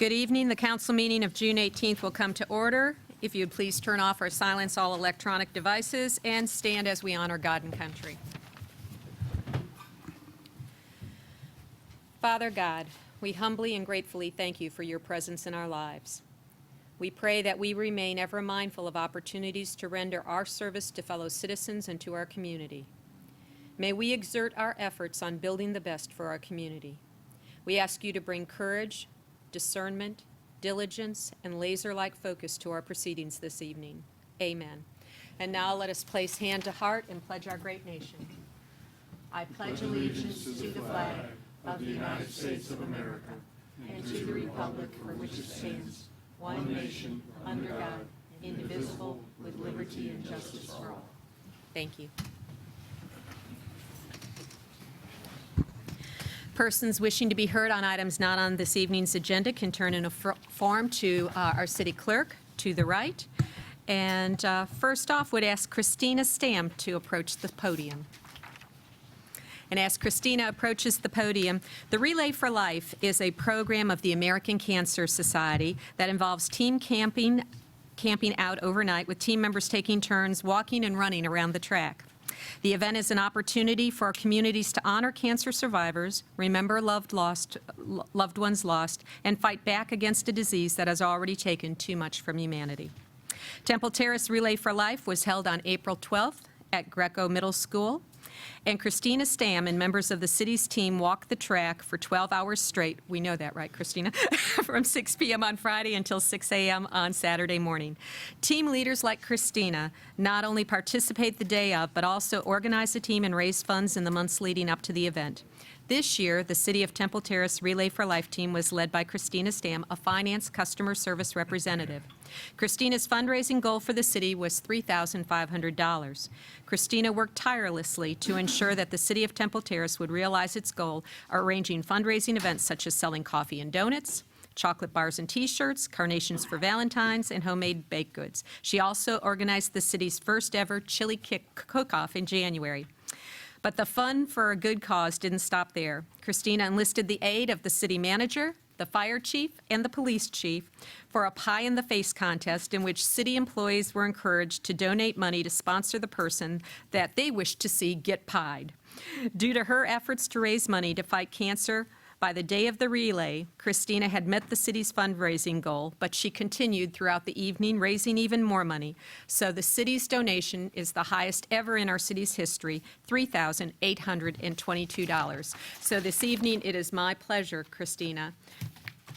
Good evening. The council meeting of June 18th will come to order. If you would please turn off or silence all electronic devices and stand as we honor God and country. Father God, we humbly and gratefully thank you for your presence in our lives. We pray that we remain ever mindful of opportunities to render our service to fellow citizens and to our community. May we exert our efforts on building the best for our community. We ask you to bring courage, discernment, diligence, and laser-like focus to our proceedings this evening. Amen. And now let us place hand to heart and pledge our great nation. I pledge allegiance to the flag of the United States of America and to the republic for which it stands, one nation, under God, indivisible, with liberty and justice for all. Thank you. Persons wishing to be heard on items not on this evening's agenda can turn in a form to our city clerk to the right. And first off, would ask Christina Stam to approach the podium. And as Christina approaches the podium, the Relay for Life is a program of the American Cancer Society that involves team camping out overnight with team members taking turns walking and running around the track. The event is an opportunity for our communities to honor cancer survivors, remember loved ones lost, and fight back against a disease that has already taken too much from humanity. Temple Terrace Relay for Life was held on April 12th at Greco Middle School. And Christina Stam and members of the city's team walked the track for 12 hours straight. We know that, right, Christina? From 6 p.m. on Friday until 6 a.m. on Saturday morning. Team leaders like Christina not only participate the day of, but also organize the team and raise funds in the months leading up to the event. This year, the City of Temple Terrace Relay for Life team was led by Christina Stam, a finance customer service representative. Christina's fundraising goal for the city was $3,500. Christina worked tirelessly to ensure that the City of Temple Terrace would realize its goal, arranging fundraising events such as selling coffee and donuts, chocolate bars and T-shirts, carnations for Valentine's, and homemade baked goods. She also organized the city's first ever chili cook-off in January. But the fun for a good cause didn't stop there. Christina enlisted the aid of the city manager, the fire chief, and the police chief for a pie-in-the-face contest in which city employees were encouraged to donate money to sponsor the person that they wished to see get pied. Due to her efforts to raise money to fight cancer, by the day of the relay, Christina had met the city's fundraising goal, but she continued throughout the evening, raising even more money. So the city's donation is the highest ever in our city's history, $3,822. So this evening, it is my pleasure, Christina,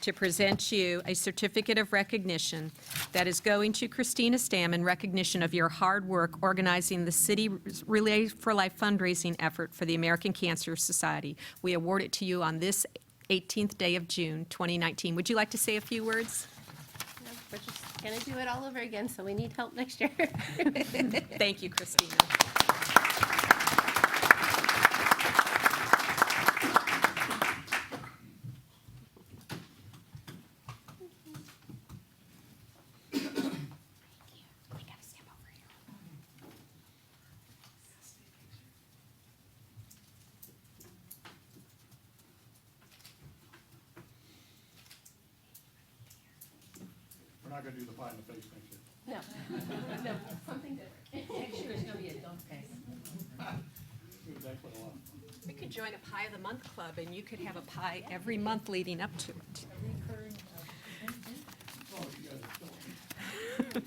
to present you a certificate of recognition that is going to Christina Stam in recognition of your hard work organizing the City Relay for Life fundraising effort for the American Cancer Society. We award it to you on this 18th day of June, 2019. Would you like to say a few words? No, we're just going to do it all over again, so we need help next year. Thank you, Christina. We're not going to do the pie in the face next year. No, no, something different. Next year is going to be a dunk face. That's what a lot. We could join a Pie of the Month club, and you could have a pie every month leading up to it. Oh, you guys are killing me.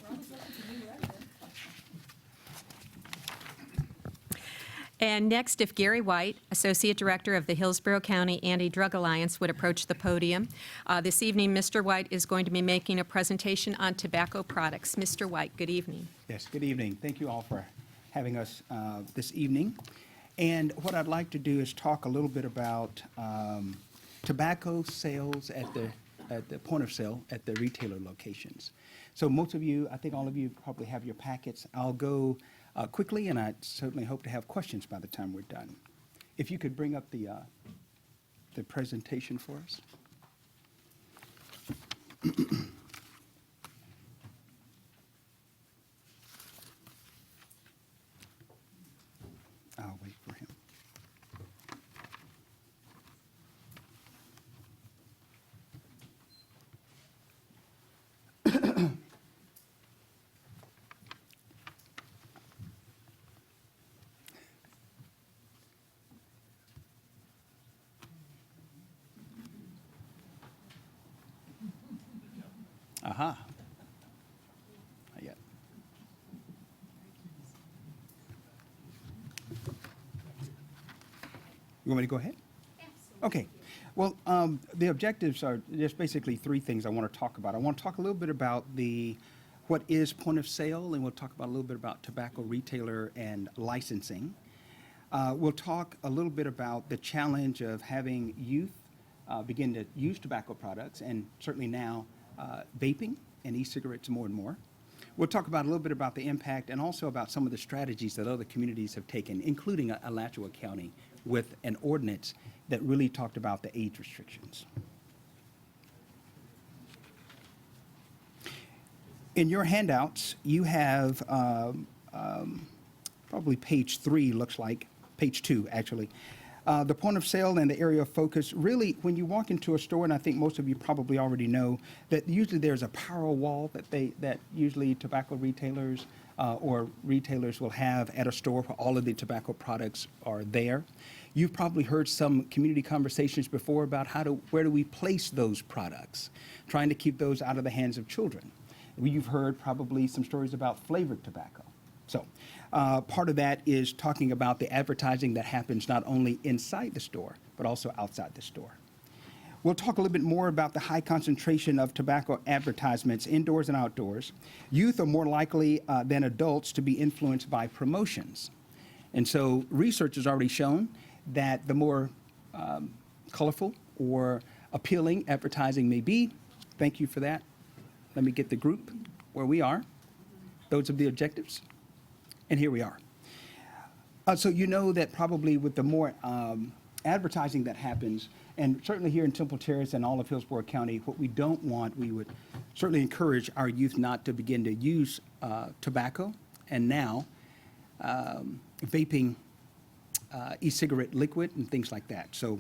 And next, if Gary White, Associate Director of the Hillsborough County Anti-Drug Alliance, would approach the podium. This evening, Mr. White is going to be making a presentation on tobacco products. Mr. White, good evening. Yes, good evening. Thank you all for having us this evening. And what I'd like to do is talk a little bit about tobacco sales at the point of sale at the retailer locations. So most of you, I think all of you probably have your packets. I'll go quickly, and I certainly hope to have questions by the time we're done. If you could bring up the presentation for us. I'll wait for him. Aha. Not yet. You want me to go ahead? Okay. Well, the objectives are just basically three things I want to talk about. I want to talk a little bit about what is point of sale, and we'll talk about a little bit about tobacco retailer and licensing. We'll talk a little bit about the challenge of having youth begin to use tobacco products, and certainly now vaping and e-cigarettes more and more. We'll talk about a little bit about the impact and also about some of the strategies that other communities have taken, including Alachua County with an ordinance that really talked about the age restrictions. In your handouts, you have probably page 3, looks like, page 2, actually. The point of sale and the area of focus, really, when you walk into a store, and I think most of you probably already know, that usually there's a power wall that usually tobacco retailers or retailers will have at a store where all of the tobacco products are there. You've probably heard some community conversations before about where do we place those products, trying to keep those out of the hands of children. You've heard probably some stories about flavored tobacco. So part of that is talking about the advertising that happens not only inside the store, but also outside the store. We'll talk a little bit more about the high concentration of tobacco advertisements indoors and outdoors. Youth are more likely than adults to be influenced by promotions. And so research has already shown that the more colorful or appealing advertising may be, thank you for that. Let me get the group where we are. Those are the objectives. And here we are. So you know that probably with the more advertising that happens, and certainly here in Temple Terrace and all of Hillsborough County, what we don't want, we would certainly encourage our youth not to begin to use tobacco, and now vaping e-cigarette liquid and things like that. So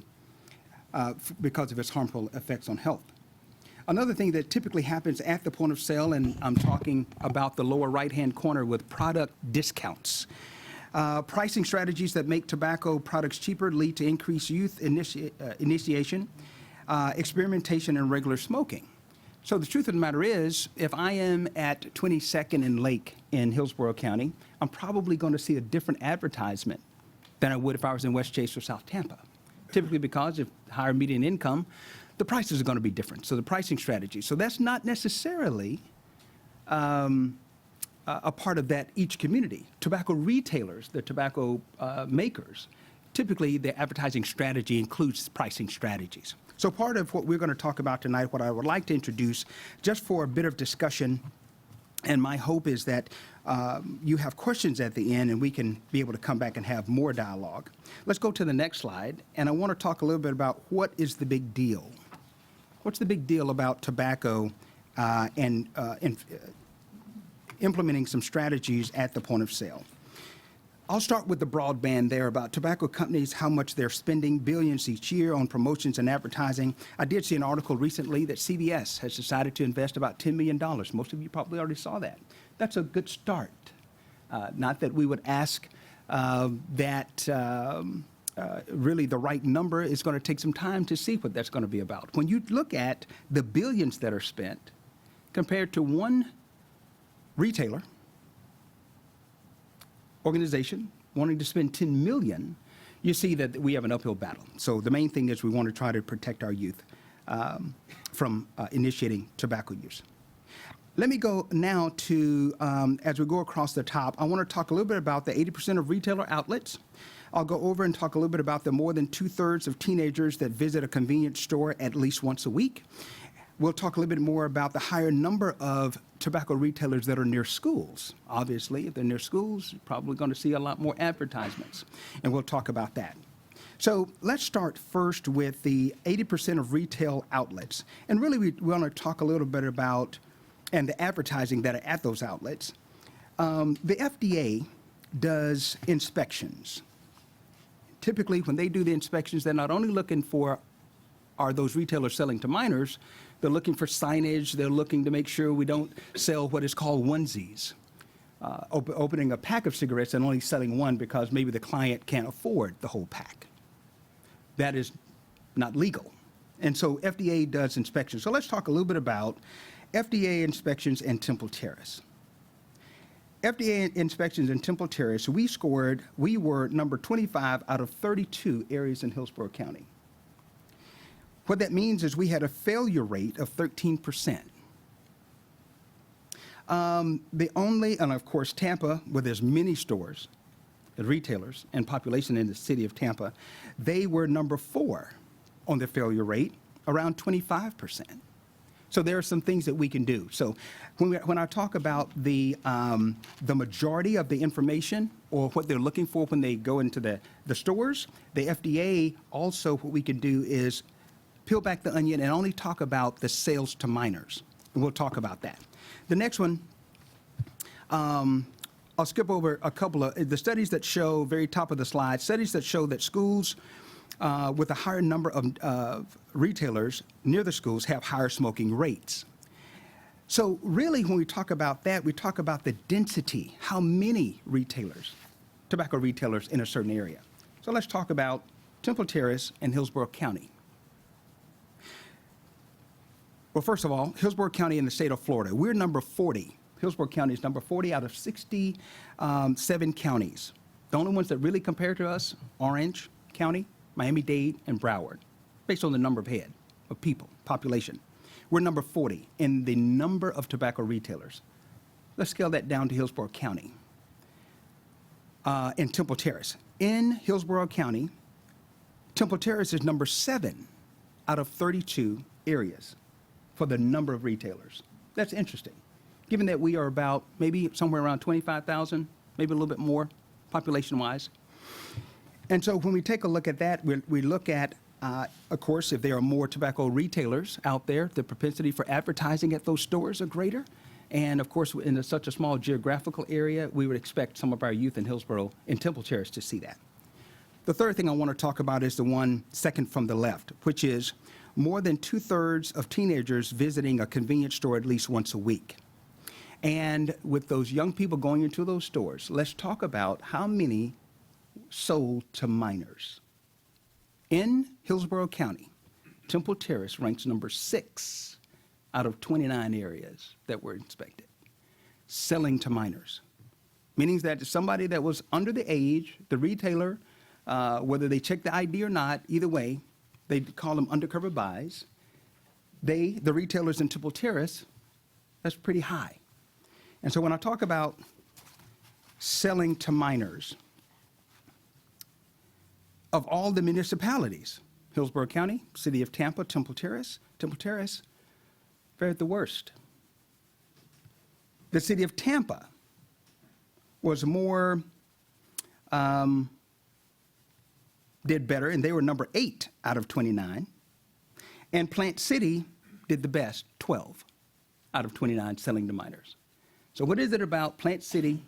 because of its harmful effects on health. Another thing that typically happens at the point of sale, and I'm talking about the lower right-hand corner with product discounts. Pricing strategies that make tobacco products cheaper lead to increased youth initiation, experimentation, and regular smoking. So the truth of the matter is, if I am at 22nd and Lake in Hillsborough County, I'm probably going to see a different advertisement than I would if I was in West Chase or South Tampa. Typically because of higher median income, the prices are going to be different. So the pricing strategy. So that's not necessarily a part of that each community. Tobacco retailers, the tobacco makers, typically the advertising strategy includes pricing strategies. So part of what we're going to talk about tonight, what I would like to introduce, just for a bit of discussion, and my hope is that you have questions at the end and we can be able to come back and have more dialogue. Let's go to the next slide, and I want to talk a little bit about what is the big deal. What's the big deal about tobacco and implementing some strategies at the point of sale? I'll start with the broadband there about tobacco companies, how much they're spending, billions each year on promotions and advertising. I did see an article recently that CBS has decided to invest about $10 million. Most of you probably already saw that. That's a good start. Not that we would ask that really the right number. Is going to take some time to see what that's going to be about. When you look at the billions that are spent compared to one retailer, organization wanting to spend $10 million, you see that we have an uphill battle. So the main thing is we want to try to protect our youth from initiating tobacco use. Let me go now to, as we go across the top, I want to talk a little bit about the 80% of retailer outlets. I'll go over and talk a little bit about the more than 2/3 of teenagers that visit a convenience store at least once a week. We'll talk a little bit more about the higher number of tobacco retailers that are near schools. Obviously, if they're near schools, you're probably going to see a lot more advertisements, and we'll talk about that. So let's start first with the 80% of retail outlets. And really, we want to talk a little bit about, and the advertising that are at those outlets. The FDA does inspections. Typically, when they do the inspections, they're not only looking for, are those retailers selling to minors, they're looking for signage, they're looking to make sure we don't sell what is called onesies. Opening a pack of cigarettes and only selling one because maybe the client can't afford the whole pack. That is not legal. And so FDA does inspections. So let's talk a little bit about, FDA inspections in Temple Terrace. FDA inspections in Temple Terrace, we were number 25 out of 32 areas in Hillsborough County. What that means is we had a failure rate of 13%. And of course, Tampa, where there's many stores, the retailers, and population in the city of Tampa, they were number 4 on the failure rate, around 25%. So there are some things that we can do. So when I talk about the majority of the information or what they're looking for when they go into the stores, the FDA also, what we can do is peel back the onion and only talk about the sales to minors. And we'll talk about that. The next one, I'll skip over a couple of the studies that show, very top of the slide, studies that show that schools with a higher number of retailers near the schools have higher smoking rates. So really, when we talk about that, we talk about the density, how many retailers, tobacco retailers in a certain area. So let's talk about Temple Terrace and Hillsborough County. Well, first of all, Hillsborough County in the state of Florida, we're number 40. Hillsborough County is number 40 out of 67 counties. The only ones that really compare to us, Orange County, Miami-Dade, and Broward, based on the number of head of people, population. We're number 40 in the number of tobacco retailers. Let's scale that down to Hillsborough County and Temple Terrace. In Hillsborough County, Temple Terrace is number 7 out of 32 areas for the number of retailers. That's interesting, given that we are about maybe somewhere around 25,000, maybe a little bit more population-wise. And so when we take a look at that, we look at, of course, if there are more tobacco retailers out there, the propensity for advertising at those stores are greater. And of course, in such a small geographical area, we would expect some of our youth in Hillsborough and Temple Terrace to see that. The third thing I want to talk about is the one second from the left, which is more than 2/3 of teenagers visiting a convenience store at least once a week. And with those young people going into those stores, let's talk about how many sold to minors. In Hillsborough County, Temple Terrace ranks number 6 out of 29 areas that were inspected, selling to minors. Meaning that somebody that was under the age, the retailer, whether they check the ID or not, either way, they call them undercover buys. The retailers in Temple Terrace, that's pretty high. And so when I talk about selling to minors, of all the municipalities, Hillsborough County, City of Tampa, Temple Terrace fared the worst. The City of Tampa was more, did better, and they were number 8 out of 29. And Plant City did the best, 12 out of 29 selling to minors. So what is it about Plant City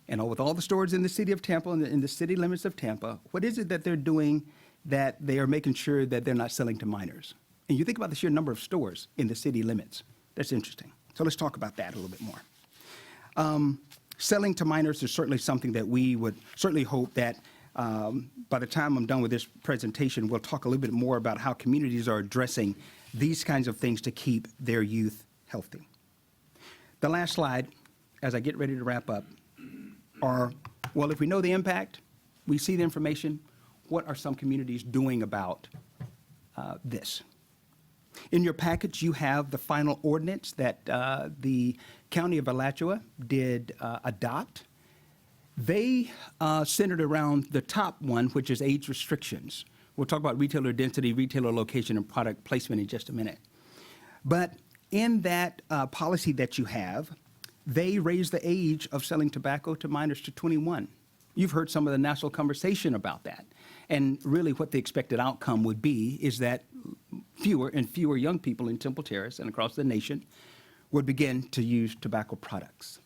and with all the stores in the city of Tampa and in the city limits of Tampa, what is it that they're doing that they are making sure that they're not selling to minors? And you think about the sheer number of stores in the city limits. That's interesting. So let's talk about that a little bit more. Selling to minors is certainly something that we would certainly hope that by the time I'm done with this presentation, we'll talk a little bit more about how communities are addressing these kinds of things to keep their youth healthy. The last slide, as I get ready to wrap up, are, well, if we know the impact, we see the information, what are some communities doing about this? In your package, you have the final ordinance that the County of Alachua did adopt. They centered around the top one, which is age restrictions. We'll talk about retailer density, retailer location, and product placement in just a minute. But in that policy that you have, they raised the age of selling tobacco to minors to 21. You've heard some of the national conversation about that. And really what the expected outcome would be is that fewer and fewer young people in Temple Terrace and across the nation would begin to use tobacco products.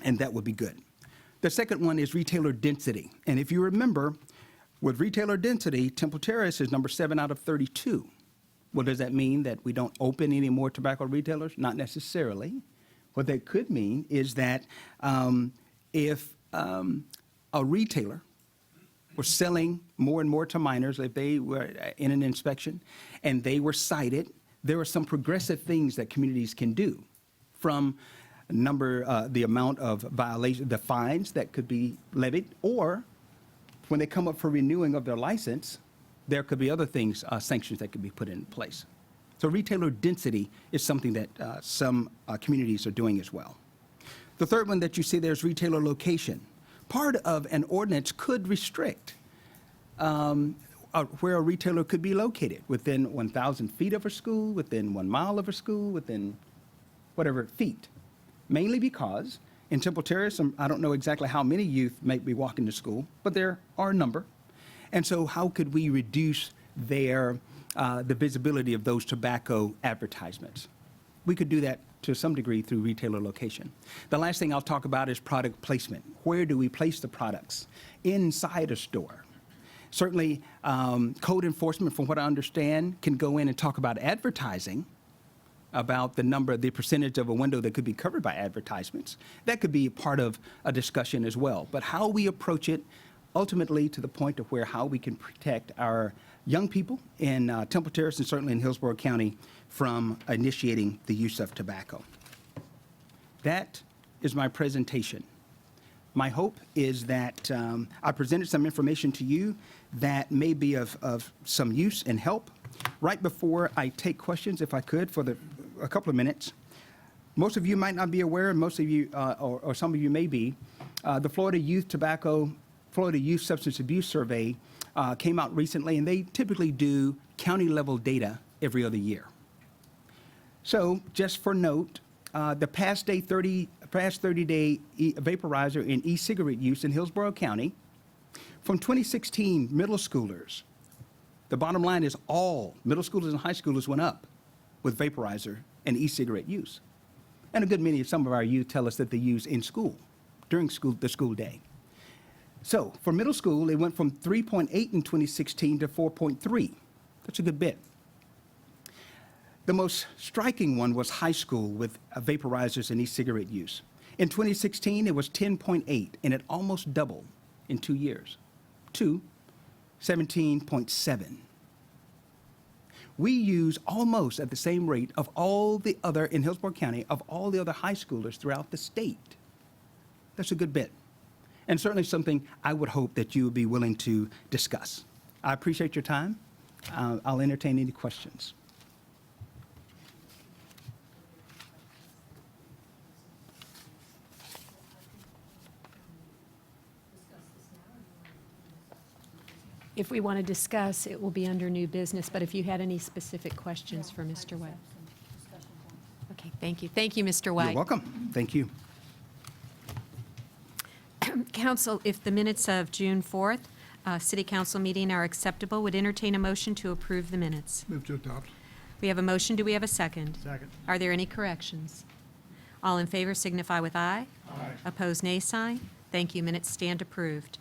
And that would be good. The second one is retailer density. And if you remember, with retailer density, Temple Terrace is number 7 out of 32. Well, does that mean that we don't open any more tobacco retailers? Not necessarily. What that could mean is that if a retailer were selling more and more to minors, if they were in an inspection and they were cited, there are some progressive things that communities can do, from the amount of violation, the fines that could be levied, or when they come up for renewing of their license, there could be other things, sanctions that could be put in place. So retailer density is something that some communities are doing as well. The third one that you see there is retailer location. Part of an ordinance could restrict where a retailer could be located, within 1,000 feet of a school, within 1 mile of a school, within whatever feet. Mainly because in Temple Terrace, I don't know exactly how many youth may be walking to school, but there are a number. And so how could we reduce the visibility of those tobacco advertisements? We could do that to some degree through retailer location. The last thing I'll talk about is product placement. Where do we place the products inside a store? Certainly, code enforcement, from what I understand, can go in and talk about advertising, about the percentage of a window that could be covered by advertisements. That could be part of a discussion as well. But how we approach it, ultimately to the point of how we can protect our young people in Temple Terrace and certainly in Hillsborough County from initiating the use of tobacco. That is my presentation. My hope is that I presented some information to you that may be of some use and help. Right before I take questions, if I could, for a couple of minutes, most of you might not be aware, and most of you, or some of you may be, the Florida Youth Substance Abuse Survey came out recently, and they typically do county-level data every other year. So, just for note, the past 30-day vaporizer and e-cigarette use in Hillsborough County, from 2016 middle schoolers, the bottom line is all middle schoolers and high schoolers went up with vaporizer and e-cigarette use. And a good many of some of our youth tell us that they use in school, during the school day. So for middle school, it went from 3.8 in 2016 to 4.3. That's a good bit. The most striking one was high school with vaporizers and e-cigarette use. In 2016, it was 10.8, and it almost doubled in 2 years to 17.7. We use almost at the same rate of all the other, in Hillsborough County, of all the other high schoolers throughout the state. That's a good bit. And certainly something I would hope that you would be willing to discuss. I appreciate your time. I'll entertain any questions. If we want to discuss, it will be under new business, but if you had any specific questions for Mr. White. Okay, thank you. Thank you, Mr. White. You're welcome. Thank you. Council, if the minutes of June 4th, City Council meeting are acceptable, would entertain a motion to approve the minutes. Move to adopt. We have a motion. Do we have a second? Second. Are there any corrections? All in favor signify with aye. Aye. Opposed, nay sign. Thank you. Minutes stand approved.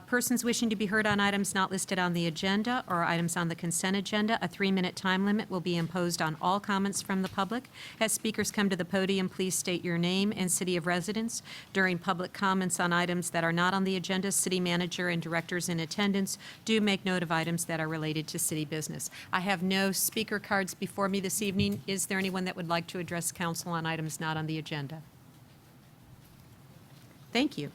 Persons wishing to be heard on items not listed on the agenda or items on the consent agenda, a 3-minute time limit will be imposed on all comments from the public. As speakers come to the podium, please state your name and city of residence. During public comments on items that are not on the agenda, city manager and directors in attendance do make note of items that are related to city business. I have no speaker cards before me this evening. Is there anyone that would like to address council on items not on the agenda? Thank you.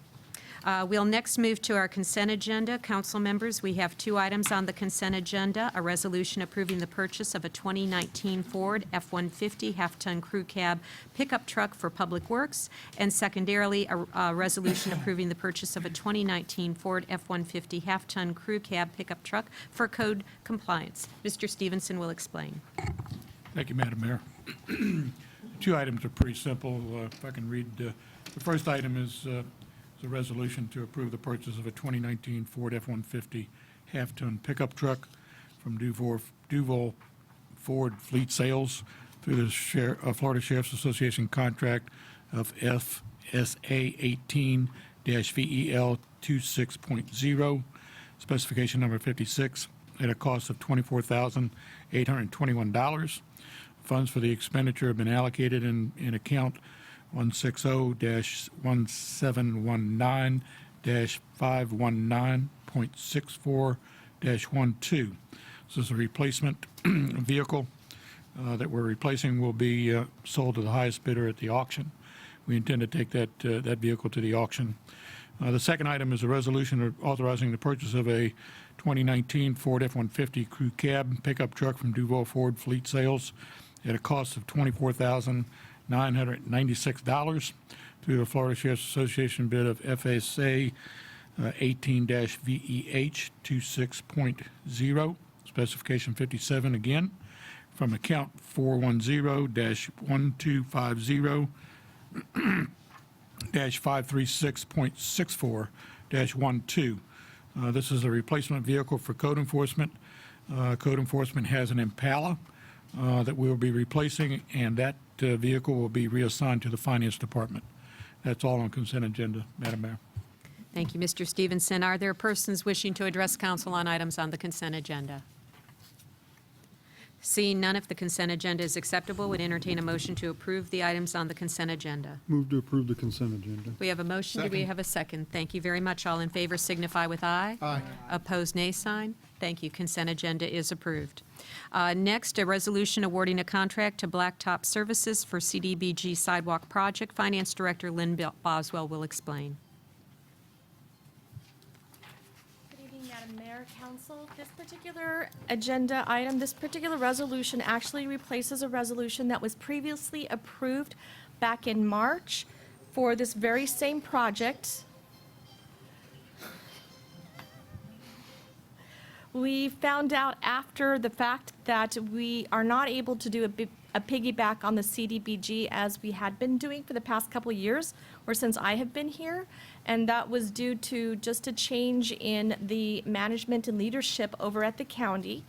We'll next move to our consent agenda. Council members, we have 2 items on the consent agenda, a resolution approving the purchase of a 2019 Ford F-150 half-ton crew cab pickup truck for Public Works, and secondarily, a resolution approving the purchase of a 2019 Ford F-150 half-ton crew cab pickup truck for code compliance. Mr. Stevenson will explain. Thank you, Madam Mayor. 2 items are pretty simple. If I can read, the first item is a resolution to approve the purchase of a 2019 Ford F-150 half-ton pickup truck from Duval Ford Fleet Sales through the Florida Sheriff's Association contract of FSA 18-VEL 26.0, specification number 56, at a cost of $24,821. Funds for the expenditure have been allocated in account 160-1719-519.64-12. This is a replacement vehicle that we're replacing will be sold to the highest bidder at the auction. We intend to take that vehicle to the auction. The second item is a resolution authorizing the purchase of a 2019 Ford F-150 crew cab pickup truck from Duval Ford Fleet Sales at a cost of $24,996 through the Florida Sheriff's Association bid of FSA 18-VEH 26.0, specification 57 again, from account 410-1250 536.64-12. This is a replacement vehicle for code enforcement. Code enforcement has an Impala that we'll be replacing, and that vehicle will be reassigned to the Finance Department. That's all on consent agenda, Madam Mayor. Thank you, Mr. Stevenson. Are there persons wishing to address council on items on the consent agenda? Seeing none, if the consent agenda is acceptable, would entertain a motion to approve the items on the consent agenda. Move to approve the consent agenda. We have a motion. Do we have a second? Thank you very much. All in favor signify with aye. Aye. Opposed, nay sign. Thank you. Consent agenda is approved. Next, a resolution awarding a contract to Blacktip Services for CDBG Sidewalk Project. Finance Director Lynn Boswell will explain. Good evening, Madam Mayor, Council. This particular agenda item, this particular resolution actually replaces a resolution that was previously approved back in March for this very same project. We found out after the fact that we are not able to do a piggyback on the CDBG as we had been doing for the past couple of years, or since I have been here. And that was due to just a change in the management and leadership over at the county.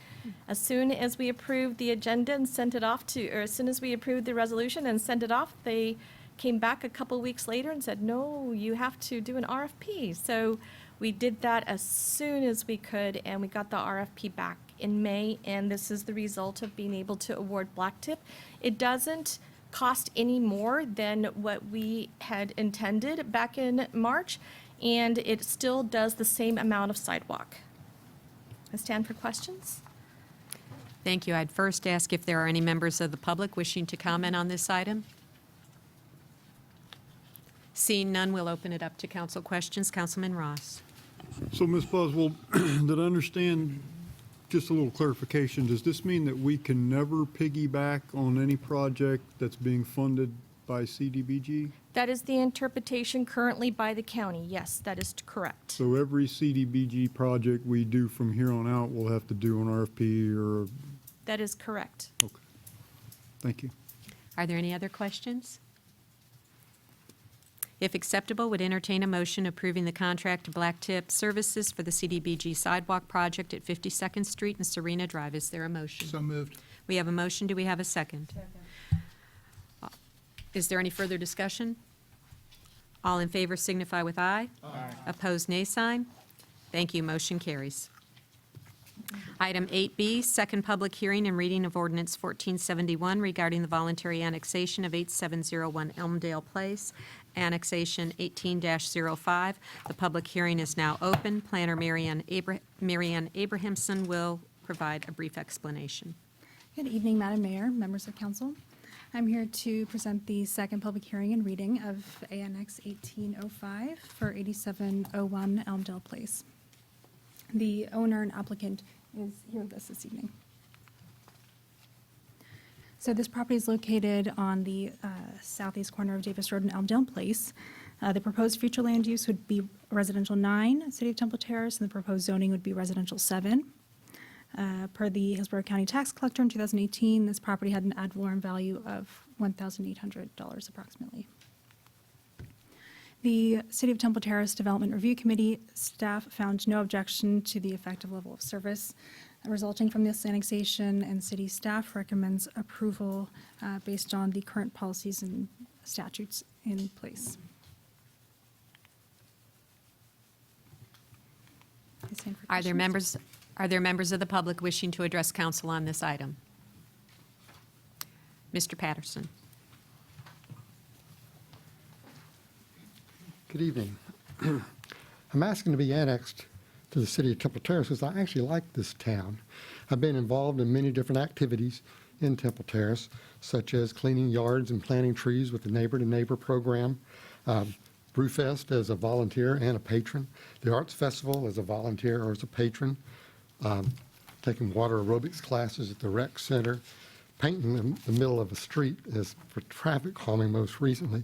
As soon as we approved the agenda and sent it off to, or as soon as we approved the resolution and sent it off, they came back a couple weeks later and said, no, you have to do an RFP. So we did that as soon as we could, and we got the RFP back in May, and this is the result of being able to award Blacktip. It doesn't cost any more than what we had intended back in March, and it still does the same amount of sidewalk. I stand for questions. Thank you. I'd first ask if there are any members of the public wishing to comment on this item. Seeing none, we'll open it up to council questions. Councilman Ross. So, Ms. Boswell, did I understand, just a little clarification, does this mean that we can never piggyback on any project that's being funded by CDBG? That is the interpretation currently by the county. Yes, that is correct. So every CDBG project we do from here on out, we'll have to do an RFP or, That is correct. okay. Thank you. Are there any other questions? If acceptable, would entertain a motion approving the contract to Blacktip Services for the CDBG Sidewalk Project at 52nd Street and Serena Drive. Is there a motion? So moved. We have a motion. Do we have a second? Is there any further discussion? All in favor signify with aye. Aye. Opposed, nay sign. Thank you. Motion carries. Item 8B, second public hearing and reading of Ordinance 1471 regarding the voluntary annexation of 8701 Elmdale Place, Annexation 18-05. The public hearing is now open. Planner Marianne Abrahamson will provide a brief explanation. Good evening, Madam Mayor, members of council. I'm here to present the second public hearing and reading of ANX 1805 for 8701 Elmdale Place. The owner and applicant is here with us this evening. So this property is located on the southeast corner of Davis Road and Elmdale Place. The proposed future land use would be residential 9, City of Temple Terrace, and the proposed zoning would be residential 7. Per the Hillsborough County Tax Collector in 2018, this property had an ad valorem value of $1,800 approximately. The City of Temple Terrace Development Review Committee staff found no objection to the effective level of service resulting from this annexation, and city staff recommends approval based on the current policies and statutes in place. I stand for Are there questions. members of the public wishing to address council on this item? Mr. Patterson. Good evening. I'm asking to be annexed to the City of Temple Terrace because I actually like this town. I've been involved in many different activities in Temple Terrace, such as cleaning yards and planting trees with the Neighbor to Neighbor program, Brewfest as a volunteer and a patron, the Arts Festival as a volunteer or as a patron, taking water aerobics classes at the rec center, painting the middle of a street as for traffic calming most recently,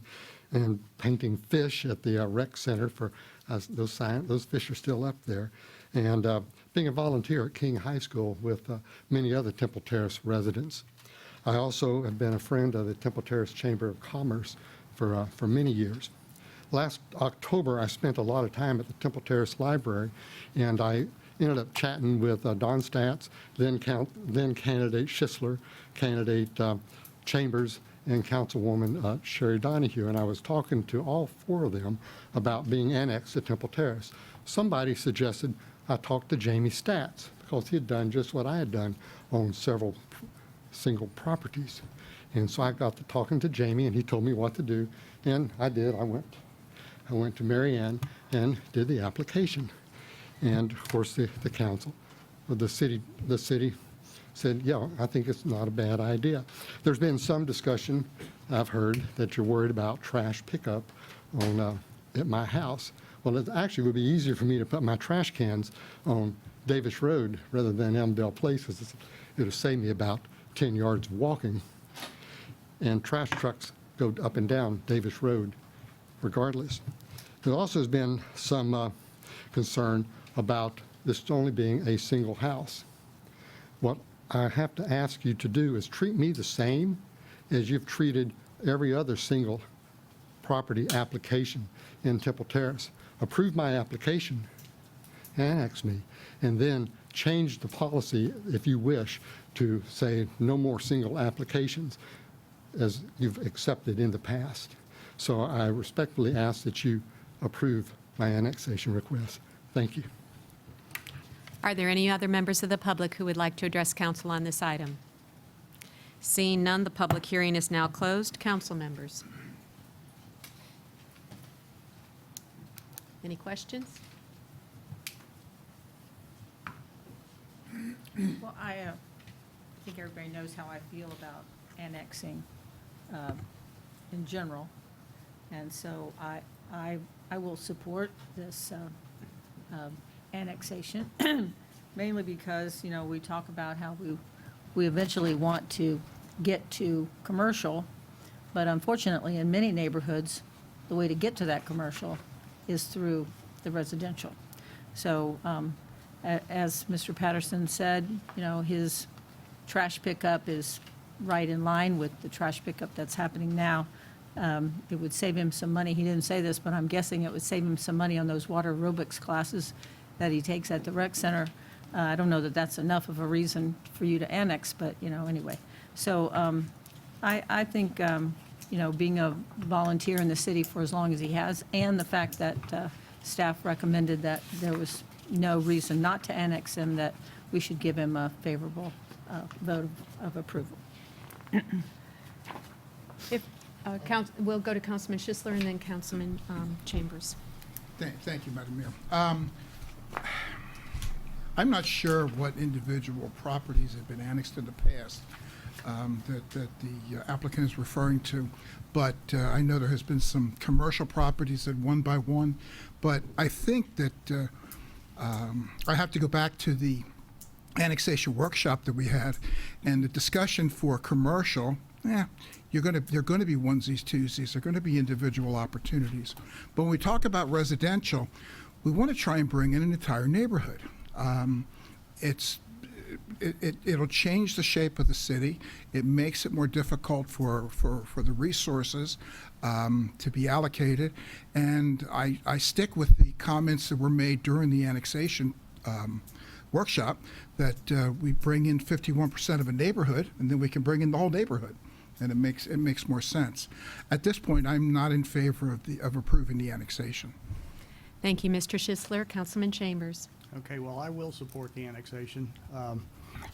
and painting fish at the rec center for those fish are still up there, and being a volunteer at King High School with many other Temple Terrace residents. I also have been a friend of the Temple Terrace Chamber of Commerce for many years. Last October, I spent a lot of time at the Temple Terrace Library, and I ended up chatting with Don Statz, then candidate Schisler, candidate Chambers, and Councilwoman Sherry Donahue, and I was talking to all four of them about being annexed to Temple Terrace. Somebody suggested I talk to Jamie Statz because he had done just what I had done on several single properties. And so I got to talking to Jamie, and he told me what to do, and I did. I went to Mary Ann and did the application. And of course, the council, the city said, yeah, I think it's not a bad idea. There's been some discussion, I've heard, that you're worried about trash pickup on at my house. Well, it actually would be easier for me to put my trash cans on Davis Road rather than Elmdale Place, because it would save me about 10 yards of walking. And trash trucks go up and down Davis Road regardless. There also has been some concern about this only being a single house. What I have to ask you to do is treat me the same as you've treated every other single property application in Temple Terrace. Approve my application, annex me, and then change the policy, if you wish, to say no more single applications as you've accepted in the past. So I respectfully ask that you approve my annexation request. Thank you. Are there any other members of the public who would like to address council on this item? Seeing none, the public hearing is now closed. Council members. Any questions? Well, I think everybody knows how I feel about annexing in general. And so I will support this annexation, mainly because, you know, we talk about how we eventually want to get to commercial, but unfortunately, in many neighborhoods, the way to get to that commercial is through the residential. So as Mr. Patterson said, you know, his trash pickup is right in line with the trash pickup that's happening now. It would save him some money. He didn't say this, but I'm guessing it would save him some money on those water aerobics classes that he takes at the rec center. I don't know that that's enough of a reason for you to annex, but, you know, anyway. So I think, you know, being a volunteer in the city for as long as he has, and the fact that staff recommended that there was no reason not to annex him, that we should give him a favorable vote of approval. We'll go to Councilman Schisler and then Councilman Chambers. Thank you, Madam Mayor. I'm not sure what individual properties have been annexed in the past that the applicant is referring to, but I know there has been some commercial properties that one by one, but I think that I have to go back to the annexation workshop that we had, and the discussion for commercial, they're going to be onesies, twosies. They're going to be individual opportunities. But when we talk about residential, we want to try and bring in an entire neighborhood. It'll change the shape of the city. It makes it more difficult for the resources to be allocated. And I stick with the comments that were made during the annexation workshop that we bring in 51% of a neighborhood, and then we can bring in the whole neighborhood. And it makes more sense. At this point, I'm not in favor of approving the annexation. Thank you, Mr. Schisler. Councilman Chambers. Okay, well, I will support the annexation.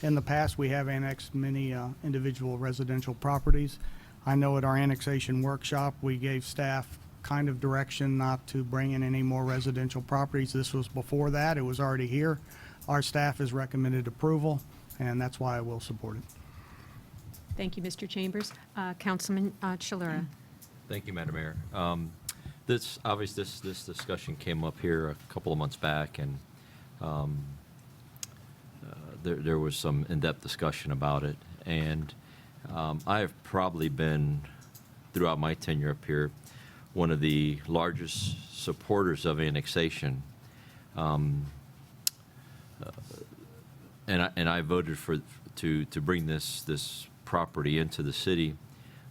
In the past, we have annexed many individual residential properties. I know at our annexation workshop, we gave staff kind of direction not to bring in any more residential properties. This was before that. It was already here. Our staff has recommended approval, and that's why I will support it. Thank you, Mr. Chambers. Councilman Chilura. Thank you, Madam Mayor. This discussion came up here a couple of months back, and there was some in-depth discussion about it. And I have probably been, throughout my tenure up here, one of the largest supporters of annexation. And I voted to bring this property into the city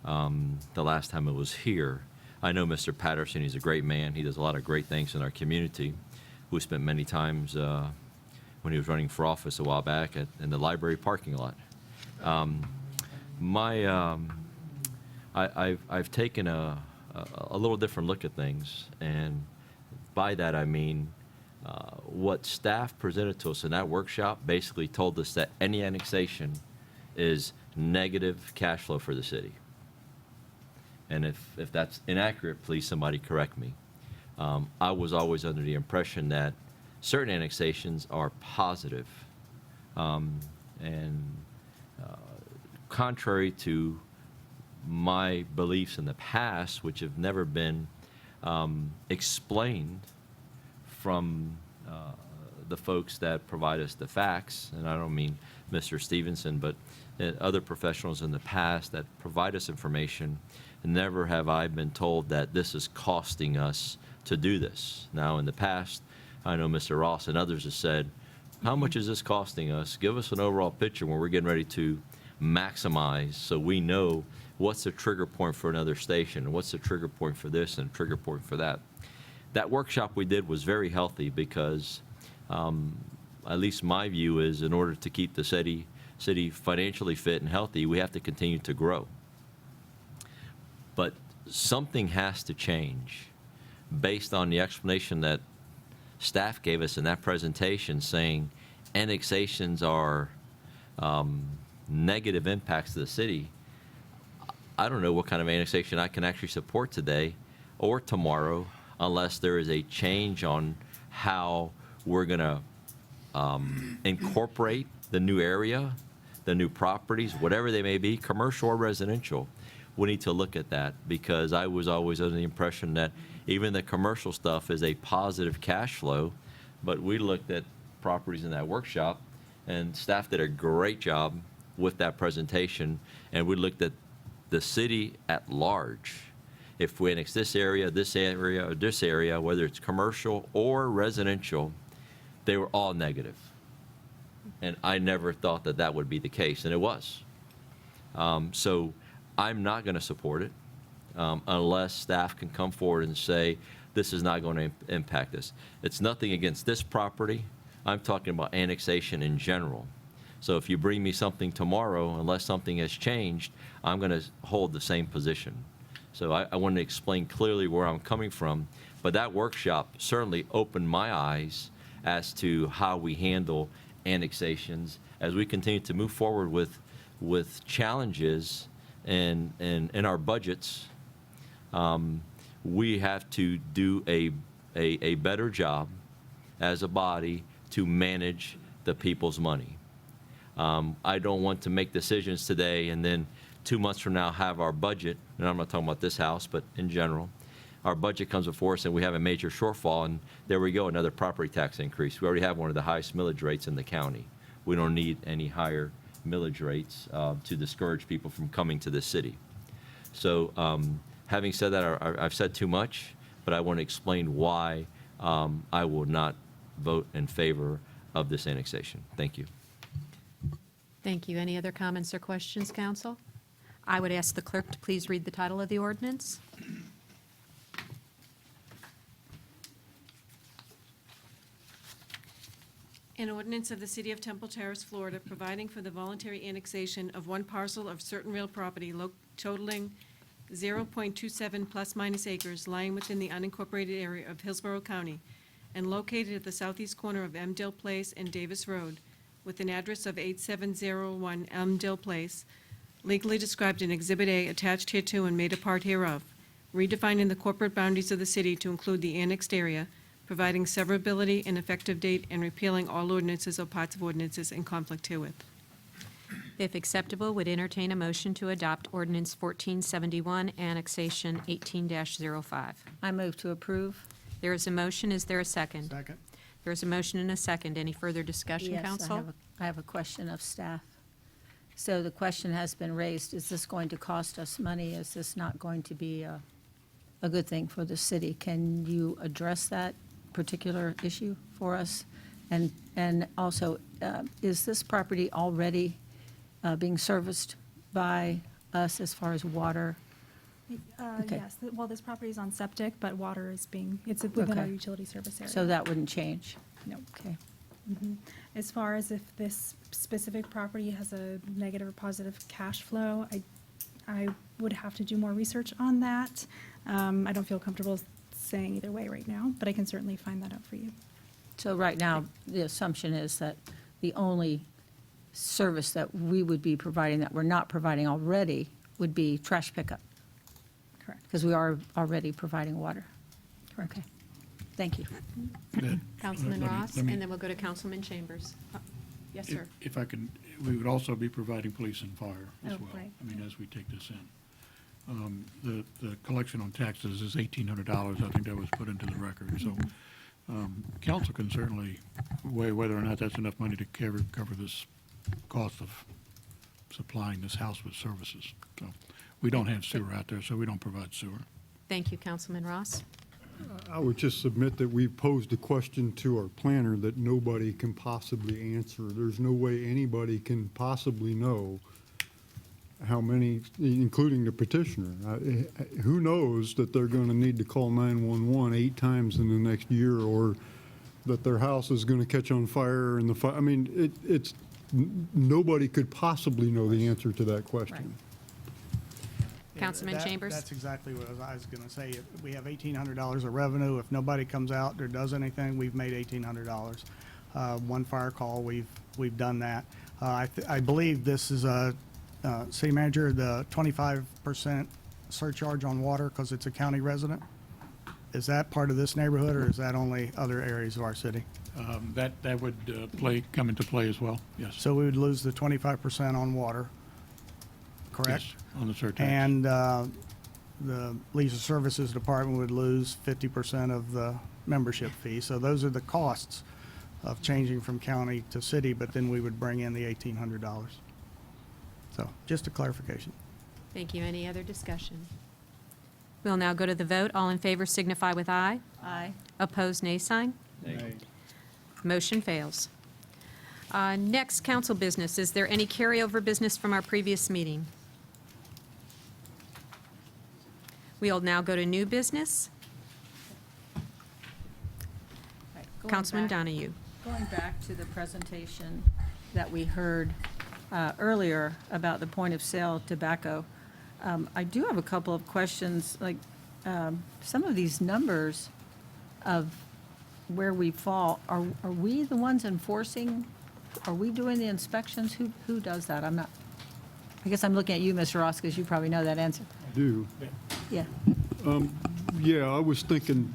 the last time it was here. I know Mr. Patterson, he's a great man. He does a lot of great things in our community. We spent many times when he was running for office a while back in the library parking lot. I've taken a little different look at things, and by that I mean what staff presented to us in that workshop basically told us that any annexation is negative cash flow for the city. And if that's inaccurate, please somebody correct me. I was always under the impression that certain annexations are positive. Contrary to my beliefs in the past, which have never been explained from the folks that provide us the facts, and I don't mean Mr. Stevenson, but other professionals in the past that provide us information, never have I been told that this is costing us to do this. Now, in the past, I know Mr. Ross and others have said, how much is this costing us? Give us an overall picture when we're getting ready to maximize, so we know what's the trigger point for another station, and what's the trigger point for this and trigger point for that. That workshop we did was very healthy because, at least my view is, in order to keep the city financially fit and healthy, we have to continue to grow. But something has to change based on the explanation that staff gave us in that presentation, saying annexations are negative impacts to the city. I don't know what kind of annexation I can actually support today or tomorrow unless there is a change on how we're going to incorporate the new area, the new properties, whatever they may be, commercial or residential. We need to look at that, because I was always under the impression that even the commercial stuff is a positive cash flow. But we looked at properties in that workshop, and staff did a great job with that presentation, and we looked at the city at large. If we annex this area, or this area, whether it's commercial or residential, they were all negative. And I never thought that that would be the case, and it was. So I'm not going to support it unless staff can come forward and say, this is not going to impact us. It's nothing against this property. I'm talking about annexation in general. So if you bring me something tomorrow, unless something has changed, I'm going to hold the same position. So I want to explain clearly where I'm coming from. But that workshop certainly opened my eyes as to how we handle annexations as we continue to move forward with challenges in our budgets. We have to do a better job as a body to manage the people's money. I don't want to make decisions today and then 2 months from now have our budget, and I'm not talking about this house, but in general, our budget comes before us and we have a major shortfall, and there we go, another property tax increase. We already have one of the highest millage rates in the county. We don't need any higher millage rates to discourage people from coming to this city. So having said that, I've said too much, but I want to explain why I will not vote in favor of this annexation. Thank you. Thank you. Any other comments or questions, council? I would ask the clerk to please read the title of the ordinance. An ordinance of the City of Temple Terrace, Florida, providing for the voluntary annexation of one parcel of certain real property totaling 0.27 plus minus acres lying within the unincorporated area of Hillsborough County and located at the southeast corner of Elmdale Place and Davis Road with an address of 8701 Elmdale Place, legally described in Exhibit A attached hereto and made a part hereof, redefining the corporate boundaries of the city to include the annexed area, providing severability and effective date, and repealing all ordinances or parts of ordinances in conflict herewith. If acceptable, would entertain a motion to adopt Ordinance 1471, Annexation 18-05. I move to approve. There is a motion. Is there a second? Second. There is a motion and a second. Any further discussion, Yes, council? I have a question of staff. So the question has been raised, is this going to cost us money? Is this not going to be a good thing for the city? Can you address that particular issue for us? And also, is this property already being serviced by us as far as water? Okay. Yes, well, this property is on septic, but water is it's within our Okay. utility service area. So that wouldn't change? No. Okay. As far as if this specific property has a negative or positive cash flow, I would have to do more research on that. I don't feel comfortable saying either way right now, but I can certainly find that out for you. So right now, the assumption is that the only service that we would be providing that we're not providing already would be trash pickup, Correct. because we are already providing water. Correct. Okay. Thank you. Councilman Let me- Ross, let me- and then we'll go to Councilman Chambers. Yes, sir. If I can, we would also be providing police and fire as Oh, well. right. I mean, as we take this in. The collection on taxes is $1,800. I think that was put into the record. So council can certainly weigh whether or not that's enough money to cover this cost of supplying this house with services. So we don't have sewer out there, so we don't provide sewer. Thank you, Councilman Ross. I would just submit that we posed a question to our planner that nobody can possibly answer. There's no way anybody can possibly know how many, including the petitioner. Who knows that they're going to need to call 911 8 times in the next year, or that their house is going to catch on fire and I mean, nobody could possibly know the answer to that question. Yeah, Councilman Chambers? That's exactly what I was going to say. If we have $1,800 of revenue. If nobody comes out or does anything, we've made $1,800. One fire call, we've done that. I believe this is City Manager, the 25% surcharge on water because it's a county resident. Is that part of this neighborhood, or is that only other areas of our city? That would come into play as well, yes. So we would lose the 25% on water, correct? Yes, on the surtax. And the Leisure Services Department would lose 50% of the membership fee. So those are the costs of changing from county to city, but then we would bring in the $1,800. So just a clarification. Thank you. Any other discussion? We'll now go to the vote. All in favor signify with aye. Aye. Opposed, nay sign. Motion fails. Next, council business. Is there any carryover business from our previous meeting? We'll now go to new business. Right, going Councilman back- Donahue. Going back to the presentation that we heard earlier about the point of sale tobacco, I do have a couple of questions, like some of these numbers of where we fall, are we the ones enforcing? Are we doing the inspections? Who does that? I'm not, I guess I'm looking at you, Mr. Ross, because you probably know that answer. I do. Yeah. Yeah, I was thinking,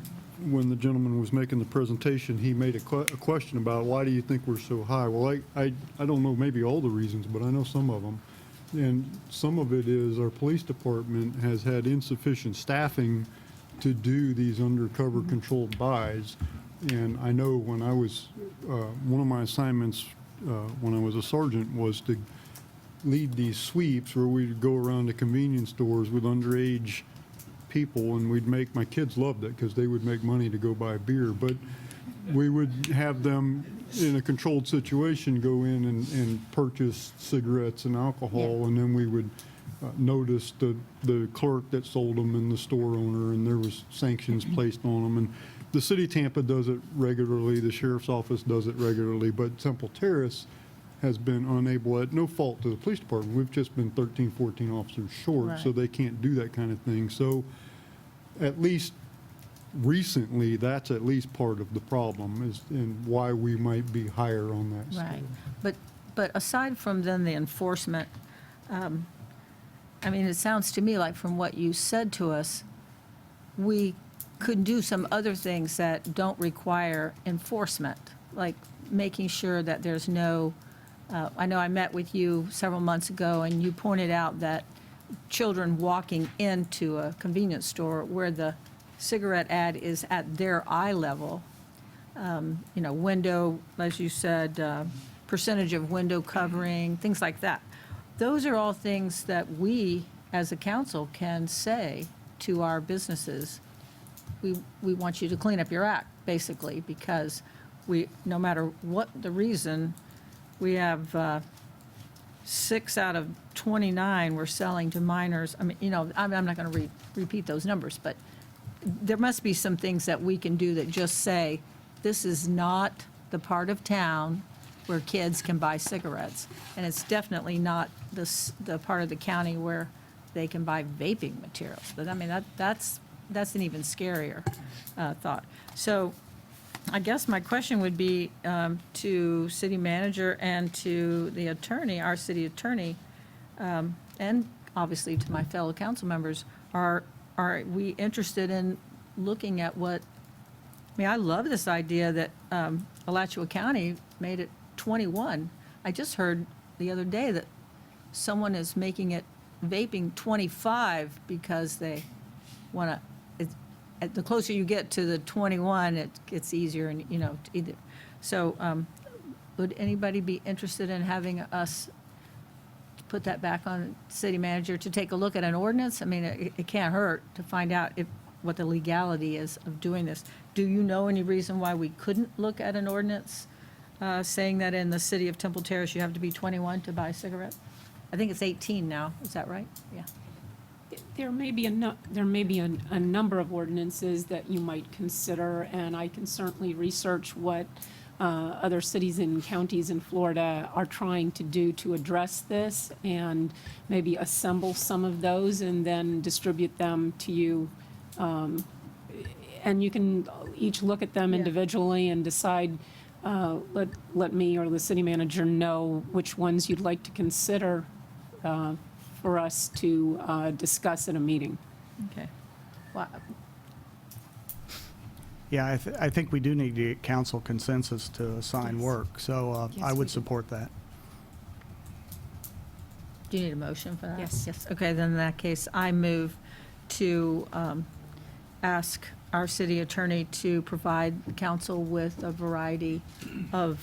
when the gentleman was making the presentation, he made a question about, why do you think we're so high? Well, I don't know maybe all the reasons, but I know some of them. And some of it is our police department has had insufficient staffing to do these undercover controlled buys. And I know when I was, one of my assignments when I was a sergeant was to lead these sweeps where we'd go around to convenience stores with underage people, and my kids loved it because they would make money to go buy beer, but we would have them in a controlled situation go in and purchase cigarettes and alcohol, Yeah. and then we would notice the clerk that sold them and the store owner, and there was sanctions placed on them. And the city of Tampa does it regularly, the sheriff's office does it regularly, but Temple Terrace has been unable, at no fault to the police department, we've just been 13, 14 officers short, so Right. they can't do that kind of thing. So at least recently, that's at least part of the problem, is and why we might be higher on that scale. Right. But aside from then the enforcement, I mean, it sounds to me like from what you said to us, we could do some other things that don't require enforcement, like making sure that there's no I know I met with you several months ago, and you pointed out that children walking into a convenience store where the cigarette ad is at their eye level, window, as you said, percentage of window covering, things like that. Those are all things that we, as a council, can say to our businesses. We want you to clean up your act, basically, because no matter what the reason, we have 6 out of 29 we're selling to minors. I mean, I'm not going to repeat those numbers, but there must be some things that we can do that just say, this is not the part of town where kids can buy cigarettes, and it's definitely not the part of the county where they can buy vaping materials. But I mean, that's an even scarier thought. So I guess my question would be to city manager and to the attorney, our city attorney, and obviously to my fellow council members, are we interested in looking at I love this idea that Alachua County made it 21. I just heard the other day that someone is making it vaping 25 because they want to, the closer you get to the 21, it gets easier and, either. So would anybody be interested in having us put that back on city manager to take a look at an ordinance? I mean, it can't hurt to find out what the legality is of doing this. Do you know any reason why we couldn't look at an ordinance saying that in the city of Temple Terrace you have to be 21 to buy a cigarette? I think it's 18 now. Is that right? Yeah. There may be a number of ordinances that you might consider, and I can certainly research what other cities and counties in Florida are trying to do to address this, and maybe assemble some of those and then distribute them to you. And you can each look at them individually and decide, let me or the city manager know which ones you'd like to consider for us to discuss at a meeting. Okay. Well, Yeah, I think we do need to get council consensus to assign work, so Yes, I we would do. support that. do you need a motion for that? Yes. Yes. Okay, then in that case, I move to ask our city attorney to provide the council with a variety of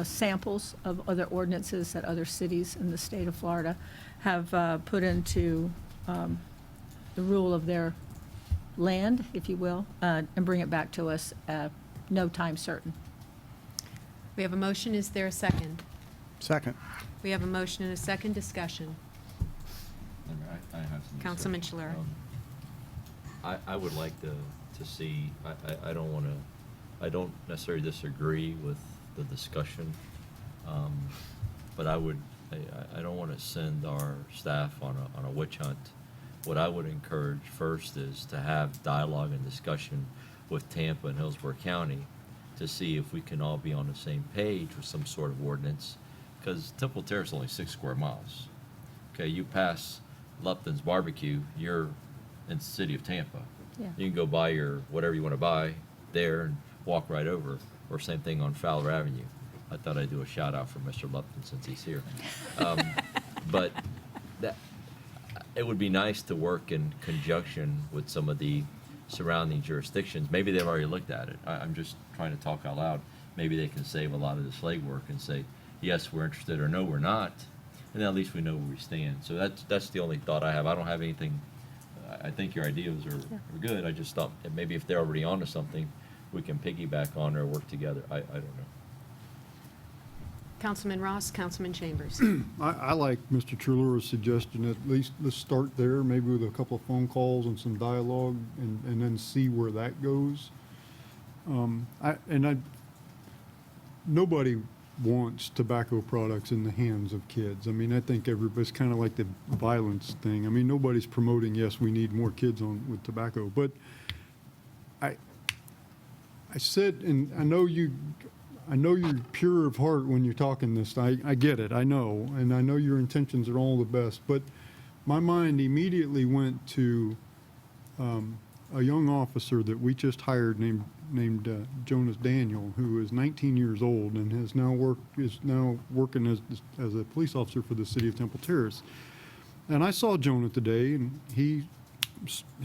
samples of other ordinances that other cities in the state of Florida have put into the rule of their land, if you will, and bring it back to us at no time certain. We have a motion. Is there a second? Second. We have a motion and a second discussion. I have some Councilman discussion. Chilera. I would like to see, I don't necessarily disagree with the discussion, but I don't want to send our staff on a witch hunt. What I would encourage first is to have dialogue and discussion with Tampa and Hillsborough County to see if we can all be on the same page with some sort of ordinance, because Temple Terrace is only 6 square miles. Okay, you pass Lupton's Barbecue, you're in the city of Tampa. Yeah. You can go buy your whatever you want to buy there and walk right over, or same thing on Fowler Avenue. I thought I'd do a shout out for Mr. Lupton since he's here. But it would be nice to work in conjunction with some of the surrounding jurisdictions. Maybe they've already looked at it. I'm just trying to talk out loud. Maybe they can save a lot of this legwork and say, yes, we're interested, or no, we're not. And then at least we know where we stand. So that's the only thought I have. I don't have anything. I think your ideas are good. I just thought that maybe if they're already onto something, we can piggyback on or work together. I don't know. Councilman Ross, Councilman Chambers. I like Mr. Chilura's suggestion, at least let's start there, maybe with a couple of phone calls and some dialogue, and then see where that goes. Nobody wants tobacco products in the hands of kids. I mean, I think everybody's kind of like the violence thing. I mean, nobody's promoting, yes, we need more kids with tobacco, but I said, and I know you're pure of heart when you're talking this. I get it, I know, and I know your intentions are all the best, but my mind immediately went to a young officer that we just hired named Jonas Daniel, who is 19 years old and is now working as a police officer for the city of Temple Terrace. And I saw Jonah today, and he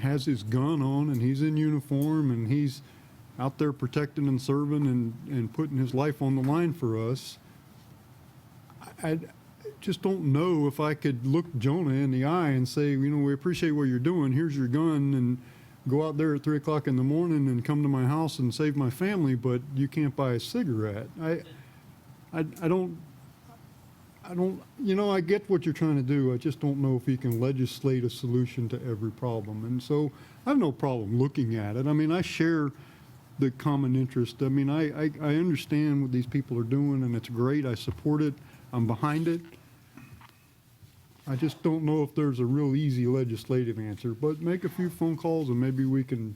has his gun on, and he's in uniform, and he's out there protecting and serving and putting his life on the line for us. I just don't know if I could look Jonah in the eye and say, we appreciate what you're doing. Here's your gun, and go out there at 3 o'clock in the morning and come to my house and save my family, but you can't buy a cigarette. I get what you're trying to do. I just don't know if you can legislate a solution to every problem. And so I have no problem looking at it. I mean, I share the common interest. I mean, I understand what these people are doing, and it's great. I support it. I'm behind it. I just don't know if there's a real easy legislative answer, but make a few phone calls and maybe we can,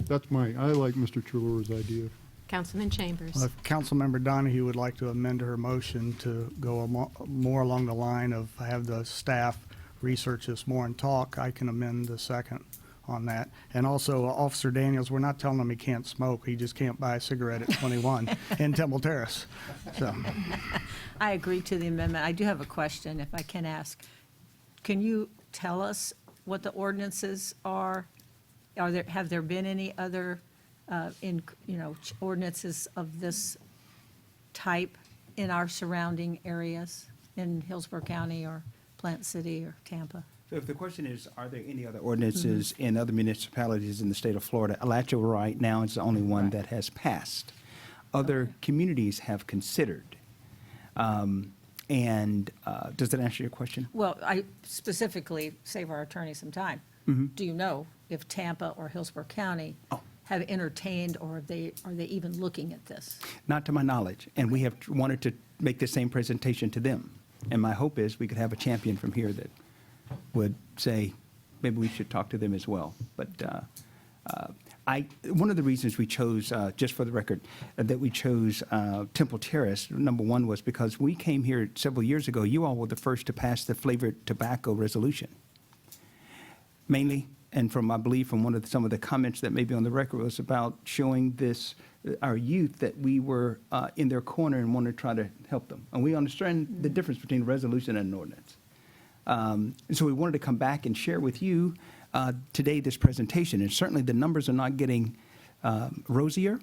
I like Mr. Treloar's idea. Councilman Chambers. If Councilmember Donahue would like to amend her motion to go more along the line of have the staff research this more and talk, I can amend the second on that. And also, Officer Daniels, we're not telling him he can't smoke. He just can't buy a cigarette at 21 in Temple Terrace. So, I agree to the amendment. I do have a question, if I can ask. Can you tell us what the ordinances are? Have there been any other ordinances of this type in our surrounding areas in Hillsborough County or Plant City or Tampa? So if the question is, are there any other ordinances in other municipalities in the state of Florida? Alachua right now is the only one that has passed. Other communities have considered. Does that answer your question? Well, I specifically, save our attorney some time. Do you know if Tampa or Hillsborough County have entertained, or are they even looking at this? Not to my knowledge, and we have wanted to make the same presentation to them. And my hope is we could have a champion from here that would say, maybe we should talk to them as well. But one of the reasons we chose, just for the record, that we chose Temple Terrace, number one, was because we came here several years ago. You all were the first to pass the flavored tobacco resolution. Mainly, and from, I believe, from some of the comments that may be on the record, was about showing our youth that we were in their corner and wanted to try to help them. And we understand the difference between a resolution and an ordinance. And so we wanted to come back and share with you today this presentation. And certainly the numbers are not getting rosier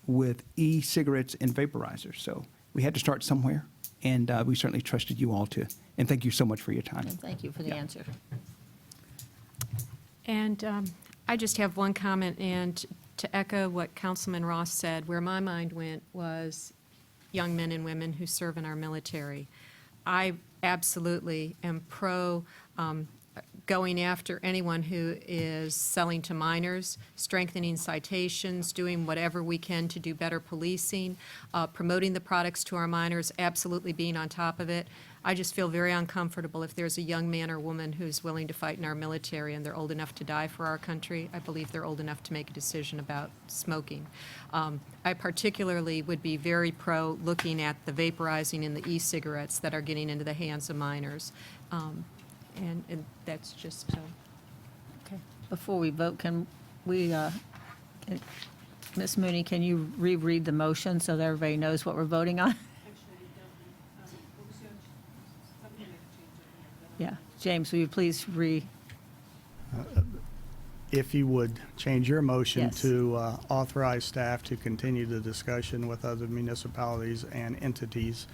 with e-cigarettes and vaporizers. So we had to start somewhere, and we certainly trusted you all to. And thank you so much for your time. And thank you for the answer. And I just have one comment, and to echo what Councilman Ross said, where my mind went was young men and women who serve in our military. I absolutely am pro going after anyone who is selling to minors, strengthening citations, doing whatever we can to do better policing, promoting the products to our minors, absolutely being on top of it. I just feel very uncomfortable if there's a young man or woman who's willing to fight in our military and they're old enough to die for our country. I believe they're old enough to make a decision about smoking. I particularly would be very pro looking at the vaporizing and the e-cigarettes that are getting into the hands of minors. And that's just... Okay. Before we vote, can we, Ms. Mooney, can you reread the motion so that everybody knows what we're voting on? Yeah. James, will you please if you would change your motion Yes. to authorize staff to continue the discussion with other municipalities and entities